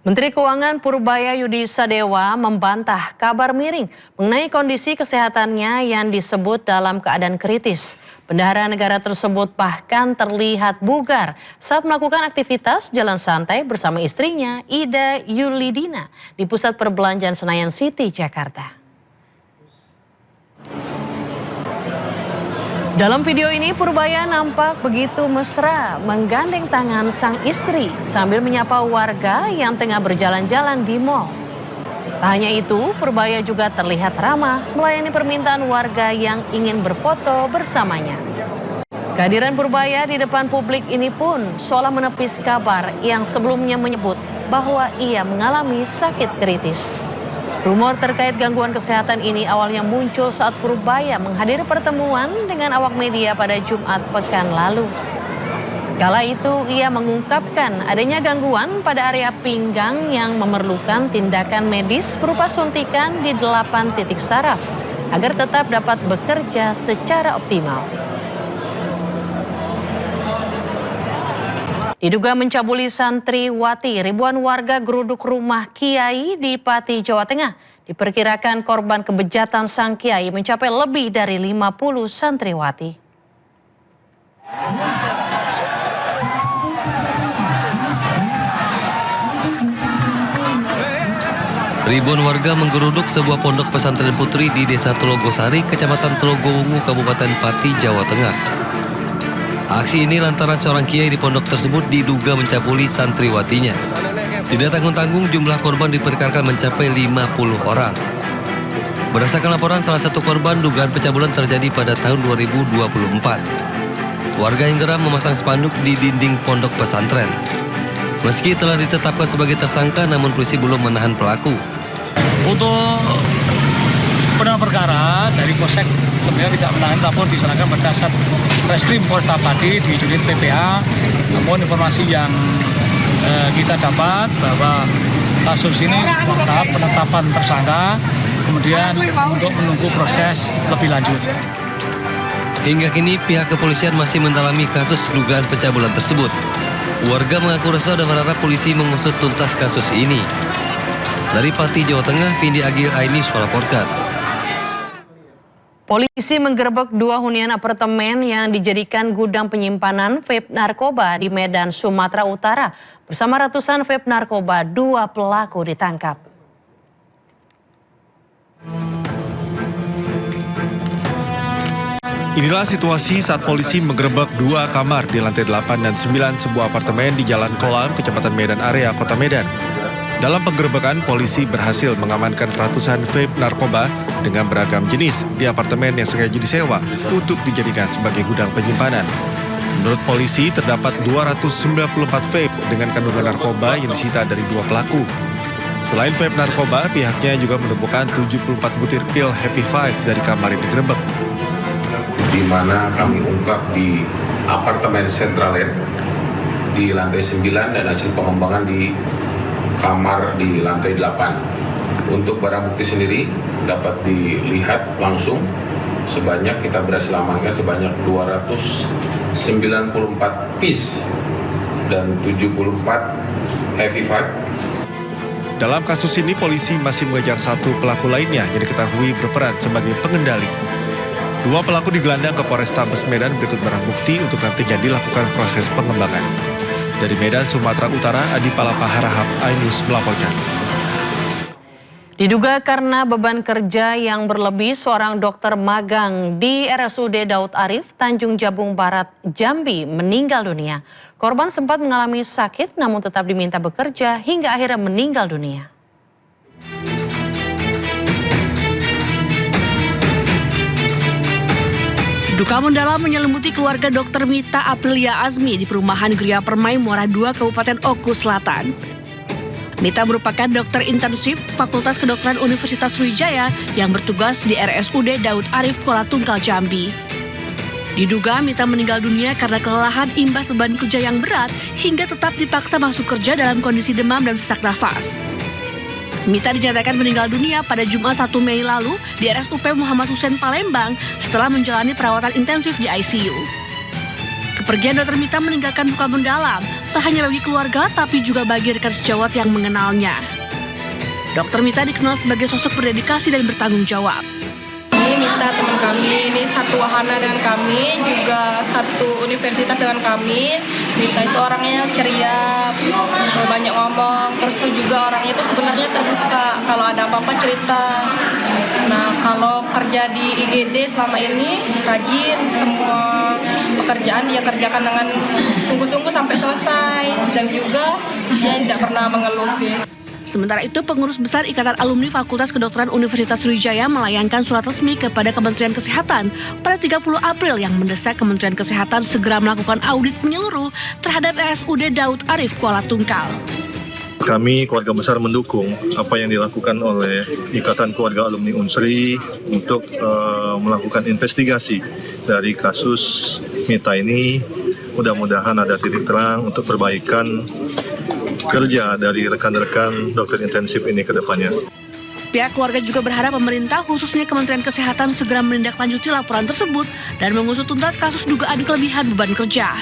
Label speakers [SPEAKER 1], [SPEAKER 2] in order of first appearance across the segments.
[SPEAKER 1] Menteri Keuangan Purbaya Yudi Sadewa membantah kabar miring mengenai kondisi kesehatannya yang disebut dalam keadaan kritis. Bendahara negara tersebut bahkan terlihat bugar saat melakukan aktivitas jalan santai bersama istrinya Ida Yulidina di Pusat Perbelanjaan Senayan City, Jakarta. Dalam video ini Purbaya nampak begitu mesra menggandeng tangan sang istri sambil menyapa warga yang tengah berjalan-jalan di mal. Tak hanya itu, Purbaya juga terlihat ramah melayani permintaan warga yang ingin berfoto bersamanya. Kehadiran Purbaya di depan publik ini pun seolah menepis kabar yang sebelumnya menyebut bahwa ia mengalami sakit kritis. Rumor terkait gangguan kesehatan ini awalnya muncul saat Purbaya menghadiri pertemuan dengan awak media pada Jumat pekan lalu. Kala itu ia mengungkapkan adanya gangguan pada area pinggang yang memerlukan tindakan medis berupa suntikan di 8 titik saraf agar tetap dapat bekerja secara optimal. Diduga mencabuli santriwati, ribuan warga geruduk rumah Kiai di Pati, Jawa Tengah. Diperkirakan korban kebejatan sang Kiai mencapai lebih dari 50 santriwati.
[SPEAKER 2] Ribuan warga menggeruduk sebuah pondok pesantren putri di Desa Telogosari, Kecamatan Telogowungu, Kabupaten Pati, Jawa Tengah. Aksi ini lantaran seorang kiai di pondok tersebut diduga mencabuli santriwatinya. Tidak tanggung-tanggung jumlah korban diperkirakan mencapai 50 orang. Berdasarkan laporan salah satu korban, dugaan pencabulan terjadi pada tahun 2024. Warga yang geram memasang spanduk di dinding pondok pesantren. Meski telah ditetapkan sebagai tersangka, namun polisi belum menahan pelaku.
[SPEAKER 3] Untuk penanganan perkara dari Polsek sebenarnya tidak menahan, namun diserahkan pada Reskrim Polresta Pati di unit PPA. Namun informasi yang kita dapat bahwa kasus ini tahap penetapan tersangka, kemudian untuk menunggu proses lebih lanjut.
[SPEAKER 2] Hingga kini pihak kepolisian masih mendalami kasus dugaan pencabulan tersebut. Warga mengaku resah dan berharap polisi mengusut tuntas kasus ini. Dari Pati, Jawa Tengah, Vindi Agir Ainis melaporkan.
[SPEAKER 1] Polisi menggerebek 2 hunian apartemen yang dijadikan gudang penyimpanan vape narkoba di Medan, Sumatera Utara. Bersama ratusan vape narkoba, 2 pelaku ditangkap.
[SPEAKER 4] Inilah situasi saat polisi menggerebek 2 kamar di lantai 8 dan 9 sebuah apartemen di Jalan Kolam, Kecamatan Medan Area, Kota Medan. Dalam penggerebekan, polisi berhasil mengamankan ratusan vape narkoba dengan beragam jenis di apartemen yang sengaja disewa untuk dijadikan sebagai gudang penyimpanan. Menurut polisi, terdapat 294 vape dengan kandungan narkoba yang disita dari 2 pelaku. Selain vape narkoba, pihaknya juga menemukan 74 butir pil Happy Five dari kamar yang digerebek.
[SPEAKER 5] Di mana kami ungkap di apartemen Centraland di lantai 9 dan hasil pengembangan di kamar di lantai 8. Untuk barang bukti sendiri dapat dilihat langsung sebanyak kita berhasil amankan sebanyak 294 piece dan 74 Happy Five.
[SPEAKER 4] Dalam kasus ini polisi masih mengejar 1 pelaku lainnya yang diketahui berperan sebagai pengendali. 2 pelaku digelandang ke Polrestabes Medan berikut barang bukti untuk nantinya dilakukan proses pengembangan. Dari Medan, Sumatera Utara, Adi Palapa Harahap, Ainus melaporkan.
[SPEAKER 1] Diduga karena beban kerja yang berlebih, seorang dokter magang di RSUD Daud Arif, Tanjung Jabung Barat, Jambi meninggal dunia. Korban sempat mengalami sakit namun tetap diminta bekerja hingga akhirnya meninggal dunia.
[SPEAKER 6] Duka mendalam menyelimuti keluarga Dr. Mita Aprilia Azmi di perumahan Gria Permai, Muara II, Kabupaten Oku Selatan. Mita merupakan dokter intensif Fakultas Kedokteran Universitas Sriwijaya yang bertugas di RSUD Daud Arif, Kuala Tunggal, Jambi. Diduga Mita meninggal dunia karena kelelahan imbas beban kerja yang berat hingga tetap dipaksa masuk kerja dalam kondisi demam dan sesak nafas. Mita dinyatakan meninggal dunia pada Jumat 1 Mei lalu di RSUP Muhammad Hussein, Palembang setelah menjalani perawatan intensif di ICU. Kepergian Dr. Mita meninggalkan duka mendalam tak hanya bagi keluarga, tapi juga bagi rekan sejawat yang mengenalnya. Dr. Mita dikenal sebagai sosok berdedikasi dan bertanggung jawab.
[SPEAKER 7] Ini Mita teman kami, ini satu wahana dengan kami, juga satu universitas dengan kami. Mita itu orangnya ceria, banyak ngomong, terus itu juga orangnya itu sebenarnya terbuka, kalau ada apa-apa cerita. Nah, kalau kerja di IGD selama ini rajin, semua pekerjaan dia kerjakan dengan sungguh-sungguh sampai selesai, dan juga dia tidak pernah mengeluh sih.
[SPEAKER 6] Sementara itu, pengurus besar Ikatan Alumni Fakultas Kedokteran Universitas Sriwijaya melayangkan surat resmi kepada Kementerian Kesehatan pada 30 April yang mendesak Kementerian Kesehatan segera melakukan audit menyeluruh terhadap RSUD Daud Arif Kuala Tungkal.
[SPEAKER 8] Kami keluarga besar mendukung apa yang dilakukan oleh Ikatan Keluarga Alumni Unsri untuk melakukan investigasi dari kasus Mita ini. Mudah-mudahan ada titik terang untuk perbaikan kerja dari rekan-rekan dokter intensif ini ke depannya.
[SPEAKER 6] Pihak keluarga juga berharap pemerintah, khususnya Kementerian Kesehatan, segera menindaklanjuti laporan tersebut dan mengusut tuntas kasus dugaan kelebihan beban kerja.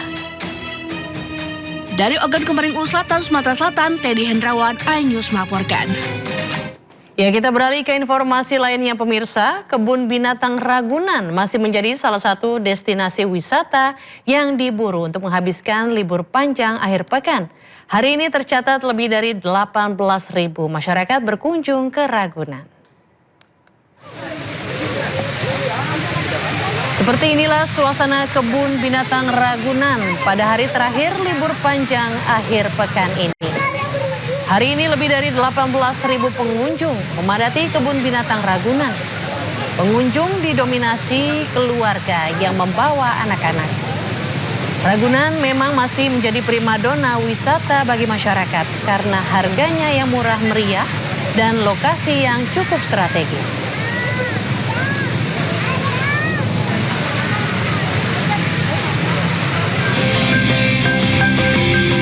[SPEAKER 6] Dari Ogan Komering Ulu Selatan, Sumatera Selatan, Teddy Hendrawan, iNews melaporkan.
[SPEAKER 1] Ya, kita beralih ke informasi lainnya pemirsa. Kebun Binatang Ragunan masih menjadi salah satu destinasi wisata yang diburu untuk menghabiskan libur panjang akhir pekan. Hari ini tercatat lebih dari 18.000 masyarakat berkunjung ke Ragunan. Seperti inilah suasana Kebun Binatang Ragunan pada hari terakhir libur panjang akhir pekan ini. Hari ini lebih dari 18.000 pengunjung memadati Kebun Binatang Ragunan. Pengunjung didominasi keluarga yang membawa anak-anak. Ragunan memang masih menjadi primadona wisata bagi masyarakat karena harganya yang murah meriah dan lokasi yang cukup strategis.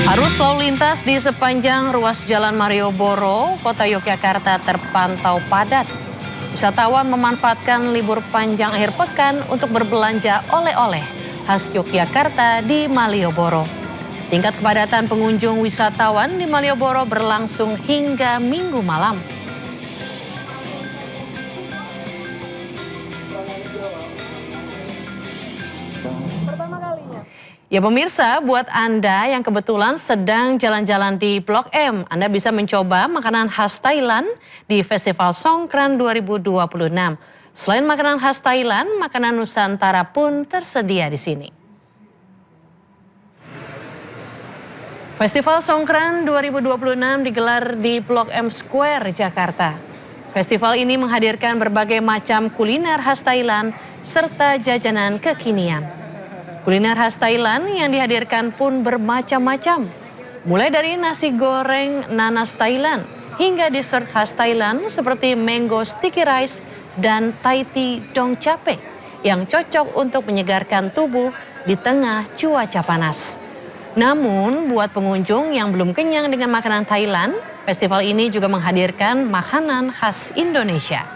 [SPEAKER 1] Arus lalu lintas di sepanjang ruas Jalan Malioboro, Kota Yogyakarta terpantau padat. Wisatawan memanfaatkan libur panjang akhir pekan untuk berbelanja oleh-oleh khas Yogyakarta di Malioboro. Tingkat kepadatan pengunjung wisatawan di Malioboro berlangsung hingga Minggu malam. Ya pemirsa, buat Anda yang kebetulan sedang jalan-jalan di Blok M, Anda bisa mencoba makanan khas Thailand di Festival Songkran 2026. Selain makanan khas Thailand, makanan Nusantara pun tersedia di sini. Festival Songkran 2026 digelar di Blok M Square, Jakarta. Festival ini menghadirkan berbagai macam kuliner khas Thailand serta jajanan kekinian. Kuliner khas Thailand yang dihadirkan pun bermacam-macam. Mulai dari nasi goreng nanas Thailand hingga dessert khas Thailand seperti mango sticky rice dan Thai tea dong capek yang cocok untuk menyegarkan tubuh di tengah cuaca panas. Namun buat pengunjung yang belum kenyang dengan makanan Thailand, festival ini juga menghadirkan makanan khas Indonesia.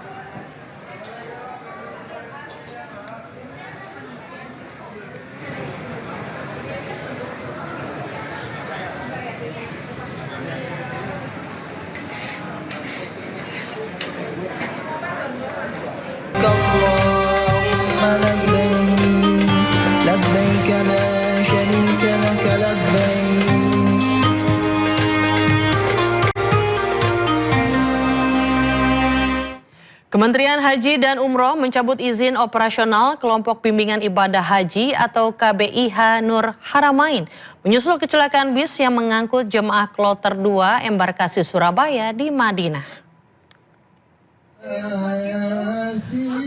[SPEAKER 1] Kementerian Haji dan Umroh mencabut izin operasional Kelompok Bimbingan Ibadah Haji atau KBIH Nur Haramain menyusul kecelakaan bis yang mengangkut jemaah kloter 2 embarkasi Surabaya di Madinah.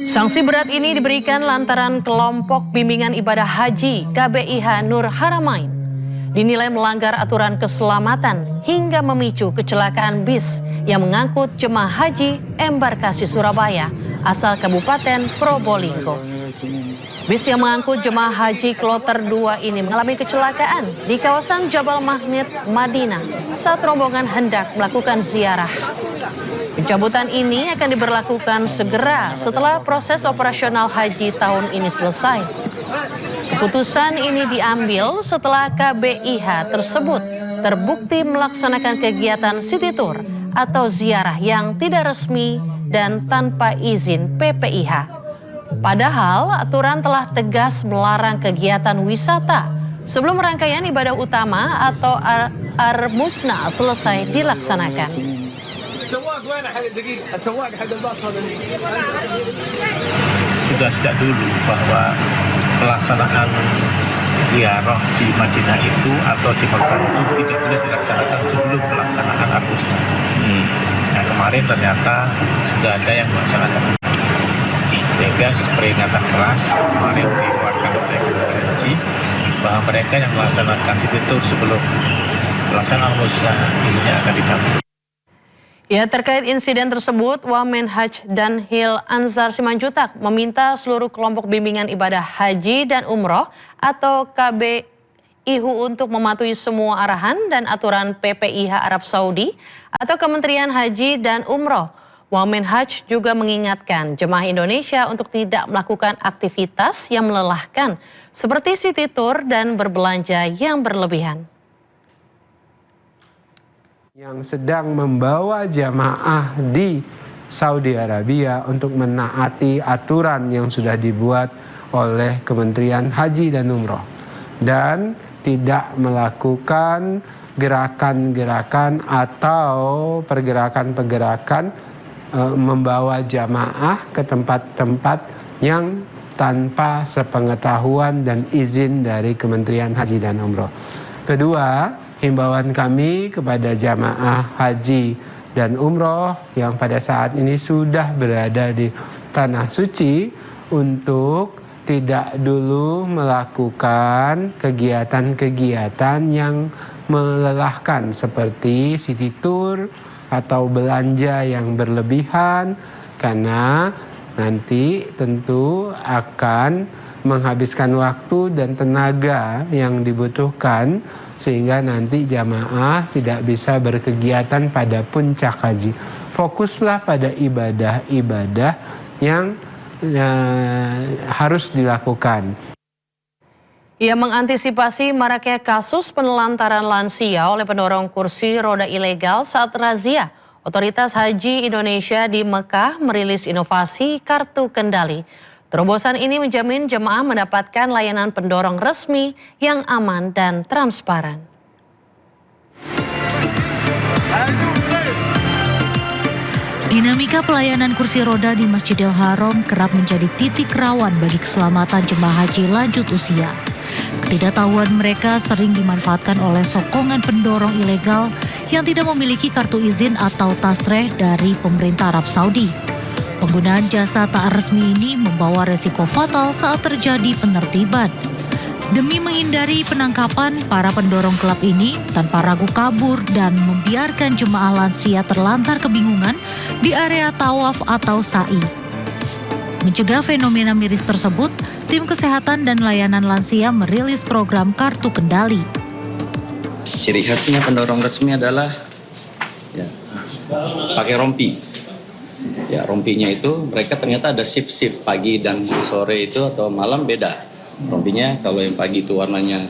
[SPEAKER 1] Sanksi berat ini diberikan lantaran Kelompok Bimbingan Ibadah Haji KBIH Nur Haramain dinilai melanggar aturan keselamatan hingga memicu kecelakaan bis yang mengangkut jemaah haji embarkasi Surabaya asal Kabupaten Probolinggo. Bis yang mengangkut jemaah haji kloter 2 ini mengalami kecelakaan di kawasan Jabal Mahmud, Madinah saat rombongan hendak melakukan ziarah. Pencabutan ini akan diberlakukan segera setelah proses operasional haji tahun ini selesai. Keputusan ini diambil setelah KBIH tersebut terbukti melaksanakan kegiatan city tour atau ziarah yang tidak resmi dan tanpa izin PPIH. Padahal aturan telah tegas melarang kegiatan wisata sebelum rangkaian ibadah utama atau Ar-Musna selesai dilaksanakan.
[SPEAKER 9] Sudah sejak dulu bahwa pelaksanaan ziarah di Madinah itu atau di Mekah itu tidak boleh dilaksanakan sebelum pelaksanaan Ar-Musna. Nah, kemarin ternyata sudah ada yang melaksanakan, sehingga peringatan keras kemarin dikeluarkan oleh Kementerian Haji bahwa mereka yang melaksanakan city tour sebelum pelaksanaan Ar-Musna izinnya akan dicabut.
[SPEAKER 1] Ya, terkait insiden tersebut, Wamenhaj dan Hil Ansar Simanjutak meminta seluruh kelompok bimbingan ibadah haji dan umroh atau KBIHU untuk mematuhi semua arahan dan aturan PPIH Arab Saudi atau Kementerian Haji dan Umroh. Wamenhaj juga mengingatkan jemaah Indonesia untuk tidak melakukan aktivitas yang melelahkan seperti city tour dan berbelanja yang berlebihan.
[SPEAKER 10] Yang sedang membawa jamaah di Saudi Arabia untuk menaati aturan yang sudah dibuat oleh Kementerian Haji dan Umroh dan tidak melakukan gerakan-gerakan atau pergerakan-pergerakan membawa jamaah ke tempat-tempat yang tanpa sepengetahuan dan izin dari Kementerian Haji dan Umroh. Kedua, himbauan kami kepada jamaah haji dan umroh yang pada saat ini sudah berada di Tanah Suci untuk tidak dulu melakukan kegiatan-kegiatan yang melelahkan seperti city tour atau belanja yang berlebihan, karena nanti tentu akan menghabiskan waktu dan tenaga yang dibutuhkan sehingga nanti jamaah tidak bisa berkegiatan pada puncak haji. Fokuslah pada ibadah-ibadah yang harus dilakukan.
[SPEAKER 1] Ia mengantisipasi maraknya kasus penelantaran lansia oleh pendorong kursi roda ilegal saat razia. Otoritas Haji Indonesia di Mekah merilis inovasi kartu kendali. Terobosan ini menjamin jemaah mendapatkan layanan pendorong resmi yang aman dan transparan.
[SPEAKER 11] Dinamika pelayanan kursi roda di Masjidil Haram kerap menjadi titik rawan bagi keselamatan jemaah haji lanjut usia. Ketidaktahuan mereka sering dimanfaatkan oleh sokongan pendorong ilegal yang tidak memiliki kartu izin atau tasreh dari pemerintah Arab Saudi. Penggunaan jasa tak resmi ini membawa resiko fatal saat terjadi penertiban. Demi menghindari penangkapan, para pendorong gelap ini tanpa ragu kabur dan membiarkan jemaah lansia terlantar kebingungan di area tawaf atau sa'i. Mencegah fenomena miris tersebut, tim kesehatan dan layanan lansia merilis program kartu kendali.
[SPEAKER 12] Ciri khasnya pendorong resmi adalah pakai rompi. Ya, rompinya itu mereka ternyata ada shift pagi dan sore itu atau malam beda. Rompinya kalau yang pagi itu warnanya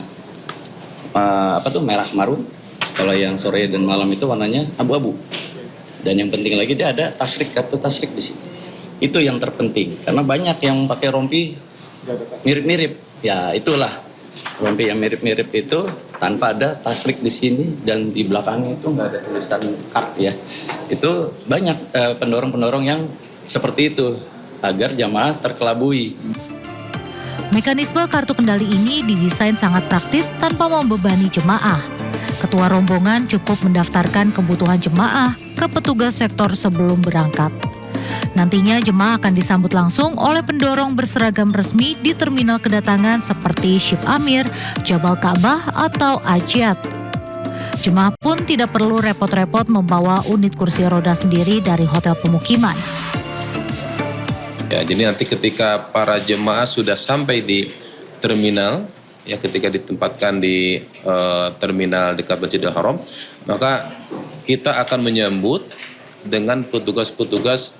[SPEAKER 12] merah marun, kalau yang sore dan malam itu warnanya abu-abu. Dan yang penting lagi dia ada tasrik, kartu tasrik di sini. Itu yang terpenting karena banyak yang pakai rompi mirip-mirip. Ya, itulah rompi yang mirip-mirip itu tanpa ada tasrik di sini dan di belakangnya itu nggak ada tulisan kart ya. Itu banyak pendorong-pendorong yang seperti itu agar jamaah terkelabui.
[SPEAKER 11] Mekanisme kartu kendali ini didesain sangat praktis tanpa membebani jemaah. Ketua rombongan cukup mendaftarkan kebutuhan jemaah ke petugas sektor sebelum berangkat. Nantinya jemaah akan disambut langsung oleh pendorong berseragam resmi di terminal kedatangan seperti Ship Amir, Jabal Ka'bah, atau Ajiyat. Jemaah pun tidak perlu repot-repot membawa unit kursi roda sendiri dari hotel pemukiman.
[SPEAKER 13] Ya, jadi nanti ketika para jemaah sudah sampai di terminal, ya ketika ditempatkan di terminal dekat Masjidil Haram, maka kita akan menyambut dengan petugas-petugas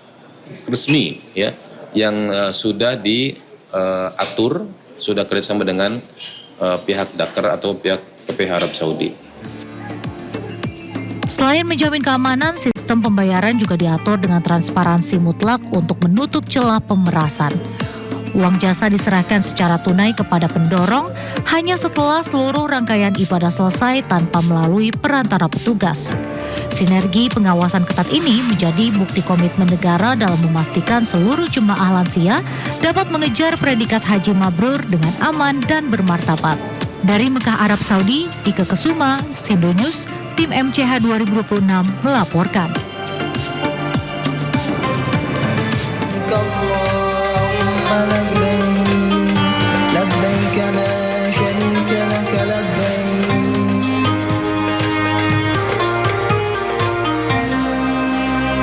[SPEAKER 13] resmi ya yang sudah diatur, sudah kerjasama dengan pihak Dakar atau pihak PPIH Arab Saudi.
[SPEAKER 11] Selain menjamin keamanan, sistem pembayaran juga diatur dengan transparansi mutlak untuk menutup celah pemerasan. Uang jasa diserahkan secara tunai kepada pendorong hanya setelah seluruh rangkaian ibadah selesai tanpa melalui perantara petugas. Sinergi pengawasan ketat ini menjadi bukti komitmen negara dalam memastikan seluruh jemaah lansia dapat mengejar predikat haji mabrur dengan aman dan bermartabat. Dari Mekah, Arab Saudi, Ika Kesuma, Sindo News, tim MCH 2026 melaporkan.